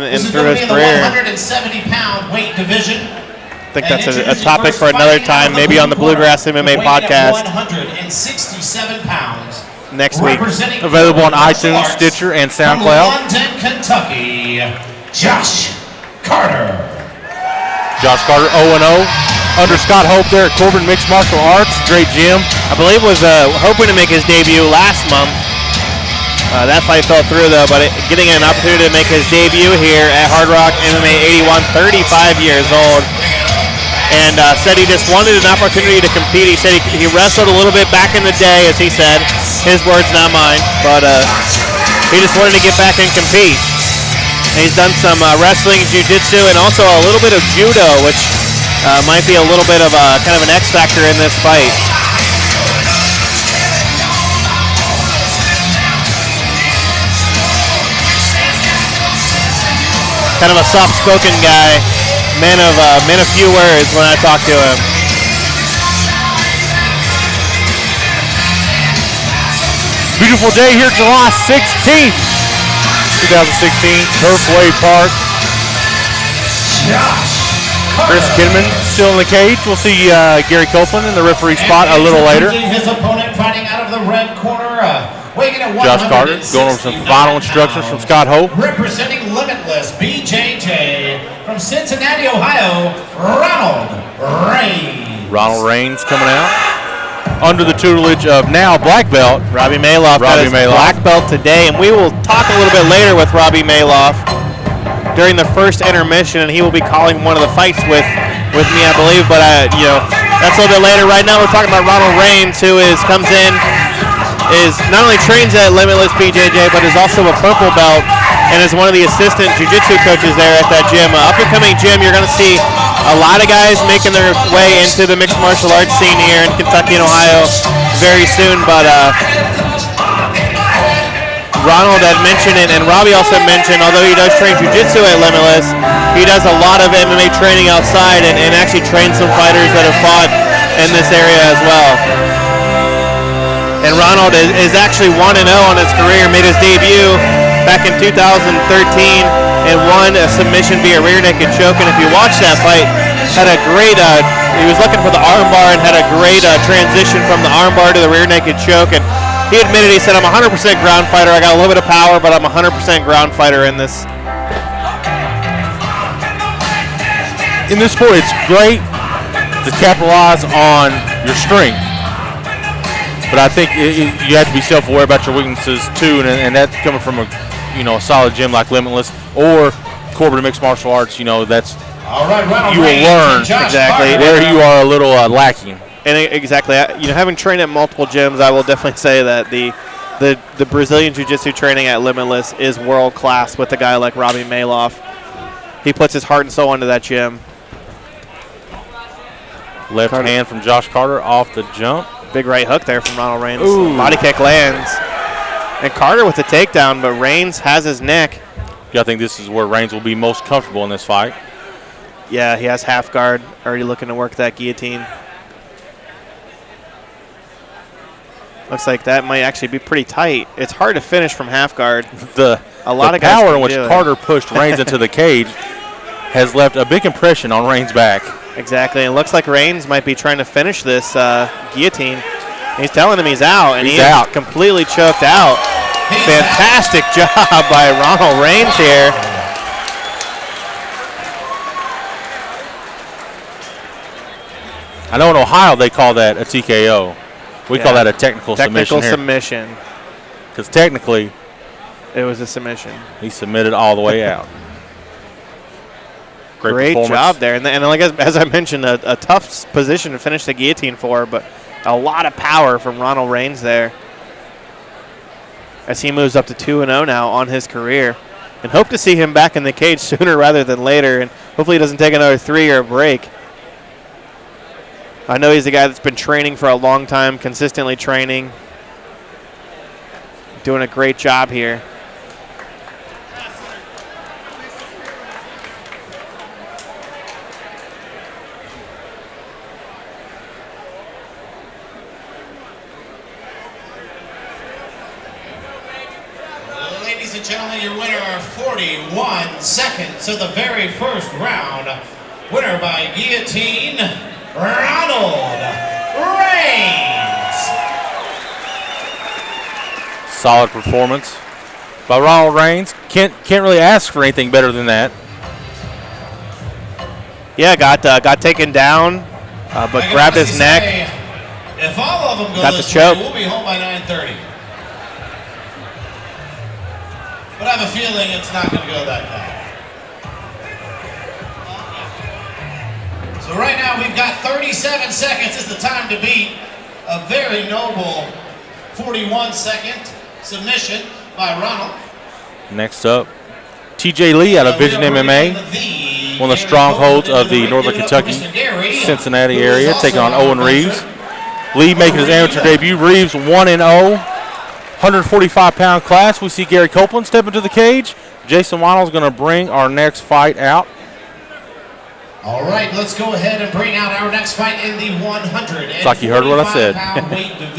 and through his career. 170-pound weight division. I think that's a topic for another time, maybe on the Bluegrass MMA podcast. 167 pounds. Next week. Available on iTunes, Stitcher, and SoundCloud. From London, Kentucky, Josh Carter. Josh Carter, 0-0. Under Scott Hope there at Corbin Mixed Martial Arts. Great gym. I believe was hoping to make his debut last month. That fight fell through, though, but getting an opportunity to make his debut here at Hardrock MMA 81, 35 years old. And said he just wanted an opportunity to compete. He said he wrestled a little bit back in the day, as he said. His words, not mine. But he just wanted to get back and compete. And he's done some wrestling, jiu-jitsu, and also a little bit of judo, which might be a little bit of kind of an X factor in this fight. Kind of a soft-spoken guy, man of few words when I talk to him. Beautiful day here, July 16th, 2016, Turfway Park. Chris Kidman still in the cage. We'll see Gary Copeland in the referee spot a little later. His opponent fighting out of the red corner, weighing in at Josh Carter going over some final instructions from Scott Hope. Representing Limitless BJJ from Cincinnati, Ohio, Ronald Reigns. Ronald Reigns coming out. Under the tutelage of now black belt Robbie Maloff. Black belt today, and we will talk a little bit later with Robbie Maloff during the first intermission, and he will be calling one of the fights with me, I believe. But that's a little bit later. Right now, we're talking about Ronald Reigns, who comes in, is not only trains at Limitless BJJ, but is also a purple belt and is one of the assistant jiu-jitsu coaches there at that gym. Up-and-coming gym. You're going to see a lot of guys making their way into the mixed martial arts scene here in Kentucky and Ohio very soon. But Ronald had mentioned it, and Robbie also mentioned, although he does train jiu-jitsu at Limitless, he does a lot of MMA training outside and actually trains some fighters that have fought in this area as well. And Ronald is actually 1-0 on his career, made his debut back in 2013 and won a submission via rear naked choke. And if you watch that fight, had a great, he was looking for the armbar and had a great transition from the armbar to the rear naked choke. And he admitted, he said, I'm a 100% ground fighter. I got a little bit of power, but I'm a 100% ground fighter in this. In this sport, it's great to capitalize on your strength. But I think you have to be self-aware about your weaknesses too, and that's coming from a solid gym like Limitless or Corbin Mixed Martial Arts. That's all right, you will learn exactly where you are a little lacking. And exactly, having trained at multiple gyms, I will definitely say that the Brazilian Jiu-Jitsu training at Limitless is world class with a guy like Robbie Maloff. He puts his heart and soul into that gym. Left hand from Josh Carter off the jump. Big right hook there from Ronald Reigns. Ooh. Body kick lands. And Carter with the takedown, but Reigns has his neck. I think this is where Reigns will be most comfortable in this fight. Yeah, he has half guard, already looking to work that guillotine. Looks like that might actually be pretty tight. It's hard to finish from half guard. The power in which Carter pushed Reigns into the cage has left a big impression on Reigns' back. Exactly, and it looks like Reigns might be trying to finish this guillotine. He's telling him he's out, and he's out. Completely choked out. Fantastic job by Ronald Reigns here. I know in Ohio they call that a TKO. We call that a technical submission. Technical submission. Because technically, it was a submission. He submitted all the way out. Great job there. And like as I mentioned, a tough position to finish the guillotine for, but a lot of power from Ronald Reigns there as he moves up to 2-0 now on his career. And hope to see him back in the cage sooner rather than later, and hopefully he doesn't take another 3-year break. I know he's a guy that's been training for a long time, consistently training, doing a great job here. gentlemen, your winner, 41 seconds of the very first round. Winner by guillotine, Ronald Reigns. Solid performance by Ronald Reigns. Can't really ask for anything better than that. Yeah, got taken down, but grabbed his neck. If all of them go Got the this choke. way, we'll be home by 9:30. But I have a feeling it's not going to go that bad. So right now we've got 37 seconds is the time to beat. A very noble 41-second submission by Ronald. Next up, TJ Lee out of Vision MMA, one of the strongholds of the Northern Kentucky, Cincinnati area, taking on Owen Reeves. Lee making his amateur debut. Reeves 1-0, 145-pound class. We see Gary Copeland step into the cage. Jason Weinald's going to bring our next fight out. All right, let's go ahead and bring out our next fight in the 145 It's like you heard what I said. pound weight division.